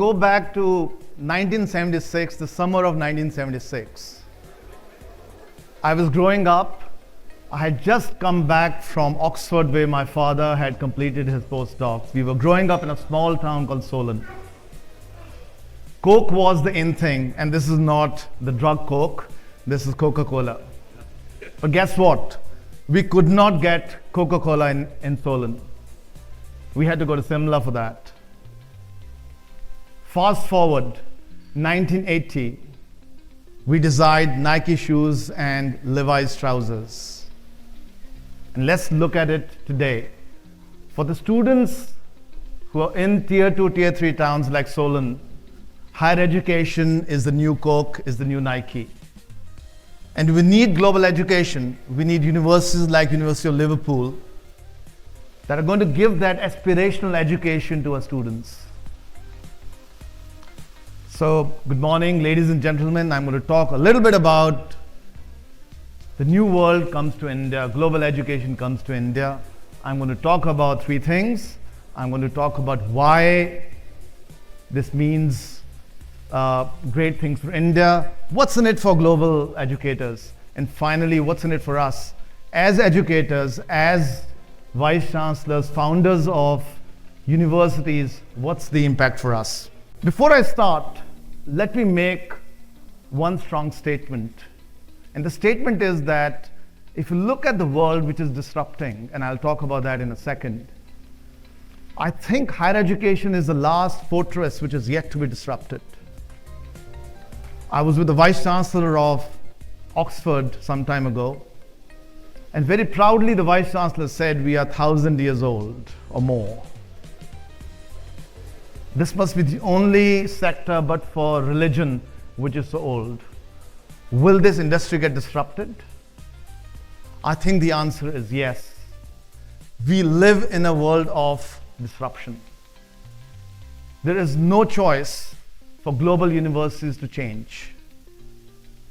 go back to 1976, the summer of 1976. I was growing up. I had just come back from Oxford, where my father had completed his postdocs. We were growing up in a small town called Solent. Coke was the in thing, and this is not the drug Coke, this is Coca-Cola. But guess what? We could not get Coca-Cola in Solent. We had to go to Simla for that. Fast forward, 1980, we designed Nike shoes and Levi's trousers. And let's look at it today. For the students who are in tier 2, tier 3 towns like Solent, higher education is the new Coke, is the new Nike. And we need global education. We need universities like University of Liverpool that are going to give that aspirational education to our students. So, good morning, ladies and gentlemen. I'm going to talk a little bit about the new world comes to India, global education comes to India. I'm going to talk about 3 things. I'm going to talk about why this means great things for India, what's in it for global educators, and finally, what's in it for us as educators, as vice chancellors, founders of universities, what's the impact for us? Before I start, let me make one strong statement. And the statement is that if you look at the world which is disrupting, and I'll talk about that in a second, I think higher education is the last fortress which is yet to be disrupted. I was with the Vice-Chancellor of Oxford some time ago, and very proudly the Vice-Chancellor said we are 1,000 years old or more. This must be the only sector but for religion which is so old. Will this industry get disrupted? I think the answer is yes. We live in a world of disruption. There is no choice for global universities to change.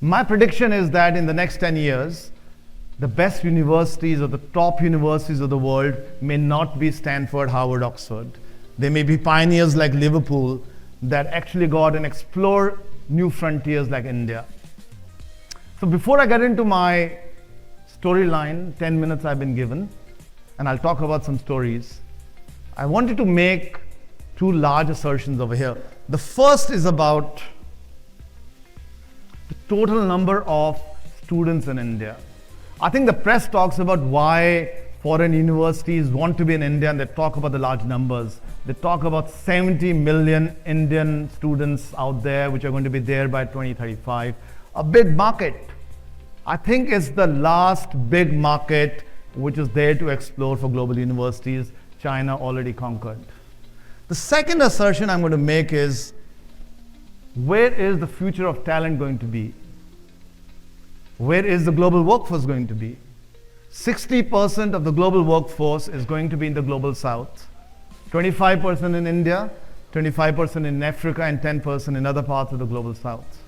My prediction is that in the next 10 years, the best universities or the top universities of the world may not be Stanford, Harvard, Oxford. They may be pioneers like Liverpool that actually go out and explore new frontiers like India. So before I get into my storyline, 10 minutes I've been given, and I'll talk about some stories, I wanted to make 2 large assertions over here. The first is about the total number of students in India. I think the press talks about why foreign universities want to be in India, and they talk about the large numbers. They talk about 70 million Indian students out there which are going to be there by 2035. A big market. I think it's the last big market which is there to explore for global universities. China already conquered. The second assertion I'm going to make is, where is the future of talent going to be? Where is the global workforce going to be? 60% of the global workforce is going to be in the global south, 25% in India, 25% in Africa, and 10% in other parts of the global south.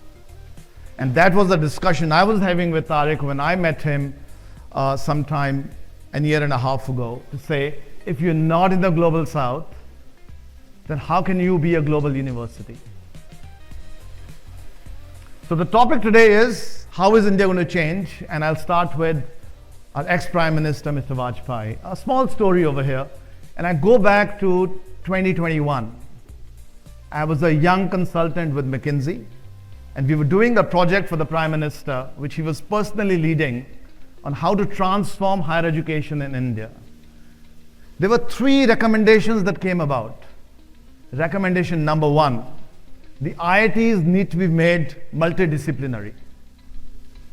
And that was the discussion I was having with Tariq when I met him sometime a year and a half ago, to say, if you're not in the global south, then how can you be a global university? So the topic today is, how is India going to change? And I'll start with our ex-Prime Minister, Mr. Vajpayee. A small story over here. And I go back to 2021. I was a young consultant with McKinsey, and we were doing a project for the Prime Minister, which he was personally leading, on how to transform higher education in India. There were 3 recommendations that came about. Recommendation number 1, the IITs need to be made multidisciplinary.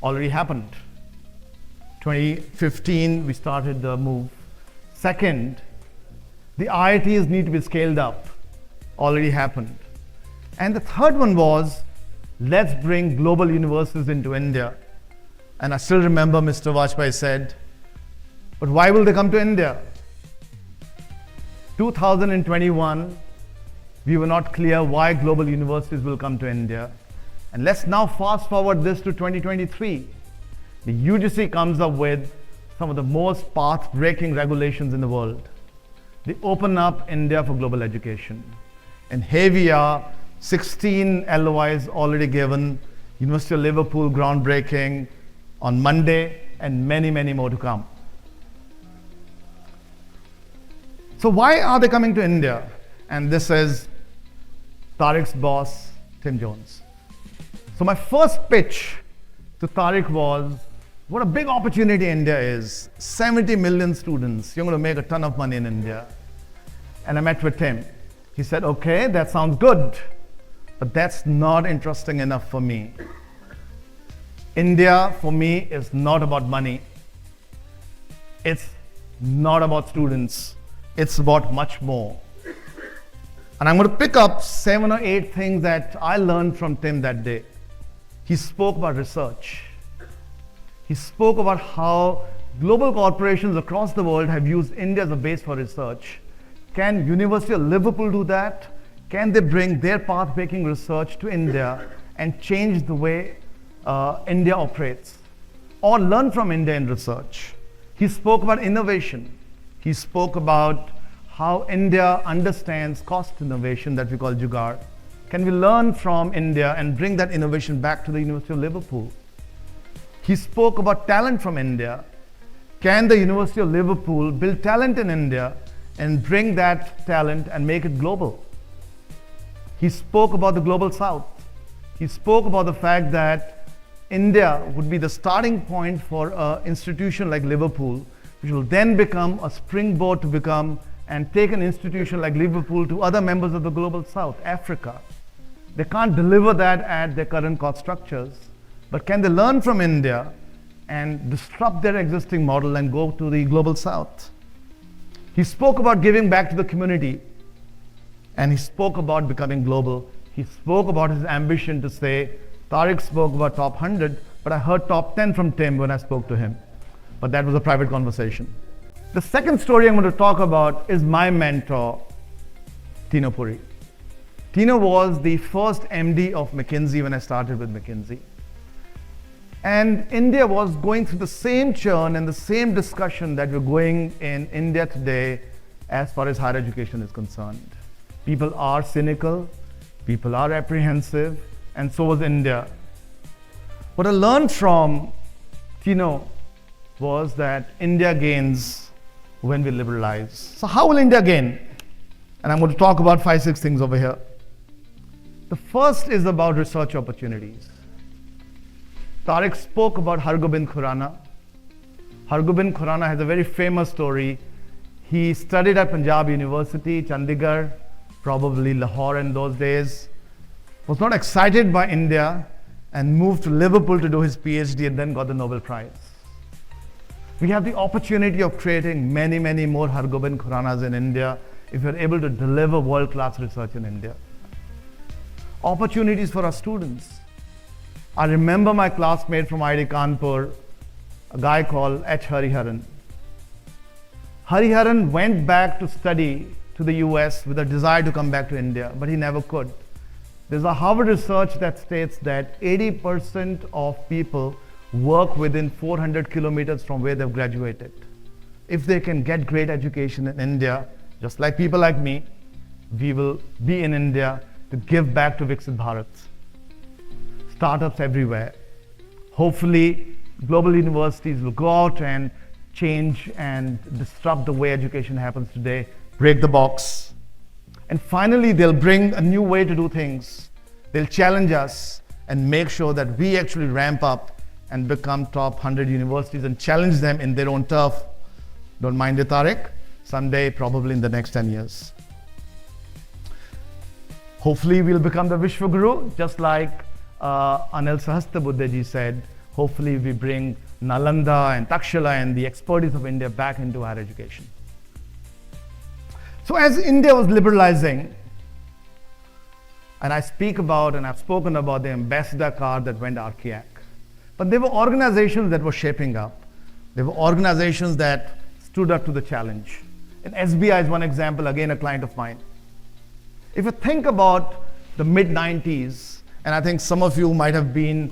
Already happened. 2015, we started the move. Second, the IITs need to be scaled up. Already happened. And the third one was, let's bring global universities into India. And I still remember Mr. Vajpayee said, but why will they come to India? 2021, we were not clear why global universities will come to India. And let's now fast forward this to 2023. The UGC comes up with some of the most path-breaking regulations in the world. They open up India for global education. And here we are, 16 LOIs already given, University of Liverpool groundbreaking on Monday, and many, many more to come. So why are they coming to India? And this is Tariq's boss, Tim Jones. So my first pitch to Tariq was, what a big opportunity India is. 70 million students, you're going to make a ton of money in India. And I met with Tim. He said, okay, that sounds good, but that's not interesting enough for me. India, for me, is not about money. It's not about students. It's about much more. And I'm going to pick up 7 or 8 things that I learned from Tim that day. He spoke about research. He spoke about how global corporations across the world have used India as a base for research. Can University of Liverpool do that? Can they bring their path-breaking research to India and change the way India operates? Or learn from India in research? He spoke about innovation. He spoke about how India understands cost innovation that we call jugaad. Can we learn from India and bring that innovation back to the University of Liverpool? He spoke about talent from India. Can the University of Liverpool build talent in India and bring that talent and make it global? He spoke about the global south. He spoke about the fact that India would be the starting point for an institution like Liverpool, which will then become a springboard to become and take an institution like Liverpool to other members of the global south, Africa. They can't deliver that at their current cost structures, but can they learn from India and disrupt their existing model and go to the global south? He spoke about giving back to the community, and he spoke about becoming global. He spoke about his ambition to say, Tariq spoke about top 100, but I heard top 10 from Tim when I spoke to him. But that was a private conversation. The second story I'm going to talk about is my mentor, Tino Puri. Tino was the first MD of McKinsey when I started with McKinsey. And India was going through the same churn and the same discussion that we're going in India today as far as higher education is concerned. People are cynical, people are apprehensive, and so was India. What I learned from Tino was that India gains when we liberalize. So how will India gain? And I'm going to talk about 5-6 things over here. The first is about research opportunities. Tariq spoke about Hargobind Khurana. Hargobind Khurana has a very famous story. He studied at Punjab University, Chandigarh, probably Lahore in those days, was not excited by India and moved to Liverpool to do his PhD and then got the Nobel Prize. We have the opportunity of creating many, many more Hargobind Khuranas in India if we're able to deliver world-class research in India. Opportunities for our students. I remember my classmate from IIT Kanpur, a guy called H. Hariharan. Hariharan went back to study to the US with a desire to come back to India, but he never could. There's a Harvard research that states that 80% of people work within 400 kilometers from where they've graduated. If they can get great education in India, just like people like me, we will be in India to give back to Viksit Bharat. Startups everywhere. Hopefully, global universities will go out and change and disrupt the way education happens today, break the box. And finally, they'll bring a new way to do things. They'll challenge us and make sure that we actually ramp up and become top 100 universities and challenge them in their own turf. Don't mind it, Tariq. Someday, probably in the next 10 years. Hopefully, we'll become the Vishwa Guru, just like Anil Sahasrabuddhe said. Hopefully, we bring Nalanda and Takshala and the expertise of India back into higher education. So as India was liberalizing, and I speak about and I've spoken about the ambassador card that went archaic, but there were organizations that were shaping up. There were organizations that stood up to the challenge. And SBI is one example, again a client of mine. If you think about the mid-90s, and I think some of you might have been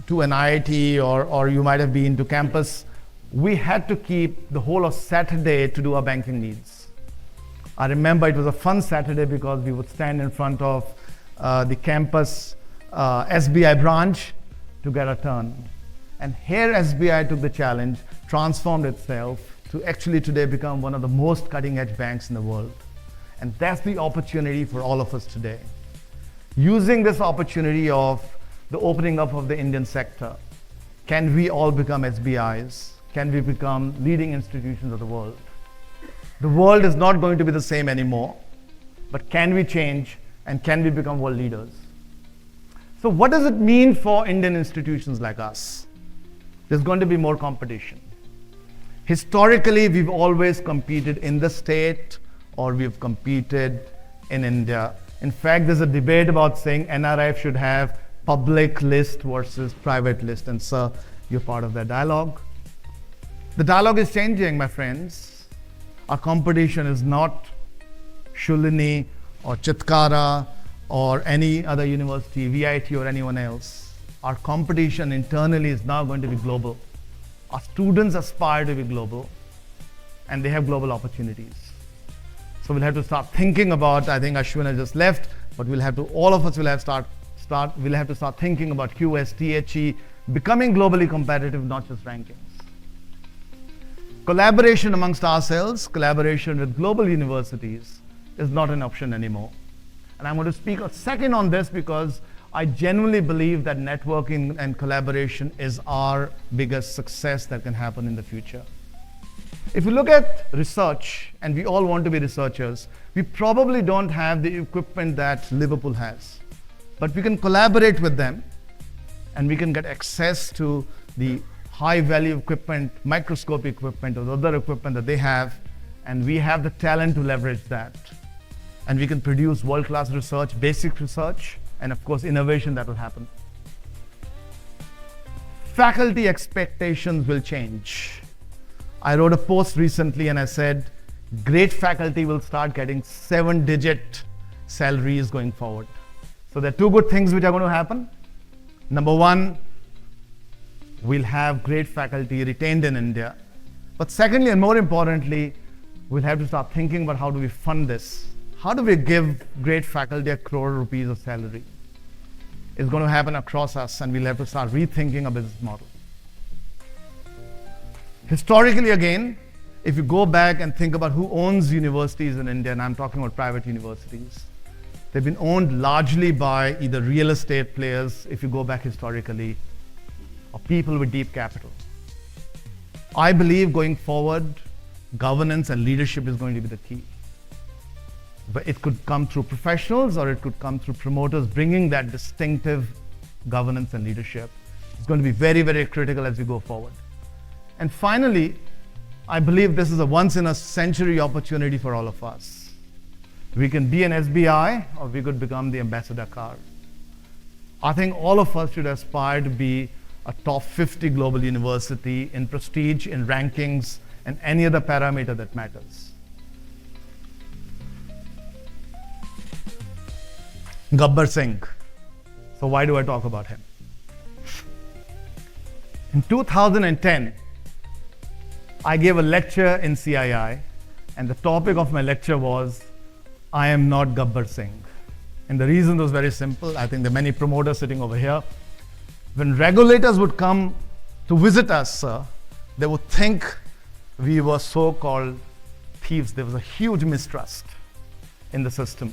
to an IIT or you might have been to campus, we had to keep the whole of Saturday to do our banking needs. I remember it was a fun Saturday because we would stand in front of the campus SBI branch to get a turn. And here SBI took the challenge, transformed itself to actually today become one of the most cutting-edge banks in the world. And that's the opportunity for all of us today. Using this opportunity of the opening up of the Indian sector, can we all become SBIs? Can we become leading institutions of the world? The world is not going to be the same anymore, but can we change and can we become world leaders? So what does it mean for Indian institutions like us? There's going to be more competition. Historically, we've always competed in the state or we've competed in India. In fact, there's a debate about saying NRIF should have public list versus private list, and sir, you're part of that dialogue. The dialogue is changing, my friends. Our competition is not Shoolini or Chitkara or any other university, VIT or anyone else. Our competition internally is now going to be global. Our students aspire to be global and they have global opportunities. So we'll have to start thinking about, I think Ashwin has just left, but all of us will have to start thinking about QS, THE, becoming globally competitive, not just rankings. Collaboration amongst ourselves, collaboration with global universities is not an option anymore. And I'm going to speak a second on this because I genuinely believe that networking and collaboration is our biggest success that can happen in the future. If you look at research, and we all want to be researchers, we probably don't have the equipment that Liverpool has. But we can collaborate with them and we can get access to the high value equipment, microscope equipment or other equipment that they have, and we have the talent to leverage that. And we can produce world-class research, basic research, and of course innovation that will happen. Faculty expectations will change. I wrote a post recently and I said, great faculty will start getting 7-digit salaries going forward. So there are two good things which are going to happen. Number one, we'll have great faculty retained in India. But secondly, and more importantly, we'll have to start thinking about how do we fund this? How do we give great faculty ₹1 crore of salary? It's going to happen across us and we'll have to start rethinking our business model. Historically again, if you go back and think about who owns universities in India, and I'm talking about private universities, they've been owned largely by either real estate players, if you go back historically, or people with deep capital. I believe going forward, governance and leadership is going to be the key. But it could come through professionals or it could come through promoters bringing that distinctive governance and leadership. It's going to be very, very critical as we go forward. And finally, I believe this is a once-in-a-century opportunity for all of us. We can be an SBI or we could become the ambassador car. I think all of us should aspire to be a top 50 global university in prestige, in rankings, and any other parameter that matters. Gabbar Singh. So why do I talk about him? In 2010, I gave a lecture in CII, and the topic of my lecture was, I am not Gabbar Singh. And the reason was very simple. I think there are many promoters sitting over here. When regulators would come to visit us, they would think we were so-called thieves. There was a huge mistrust in the system.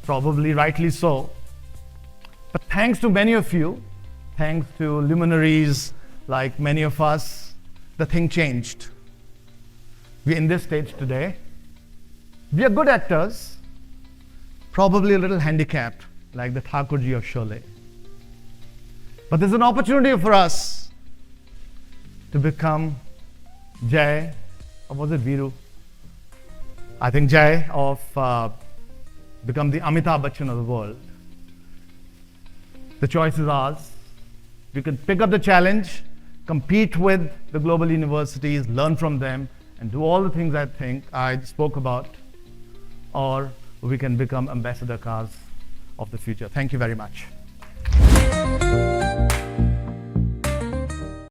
Probably rightly so. But thanks to many of you, thanks to luminaries like many of us, the thing changed. We're in this stage today. We are good actors, probably a little handicapped, like the Thakurji of Sholay. But there's an opportunity for us to become Jai, or was it Viru? I think Jai, of become the Amitabh Bachchan of the world. The choice is ours. We can pick up the challenge, compete with the global universities, learn from them, and do all the things I think I spoke about, or we can become ambassador cars of the future. Thank you very much.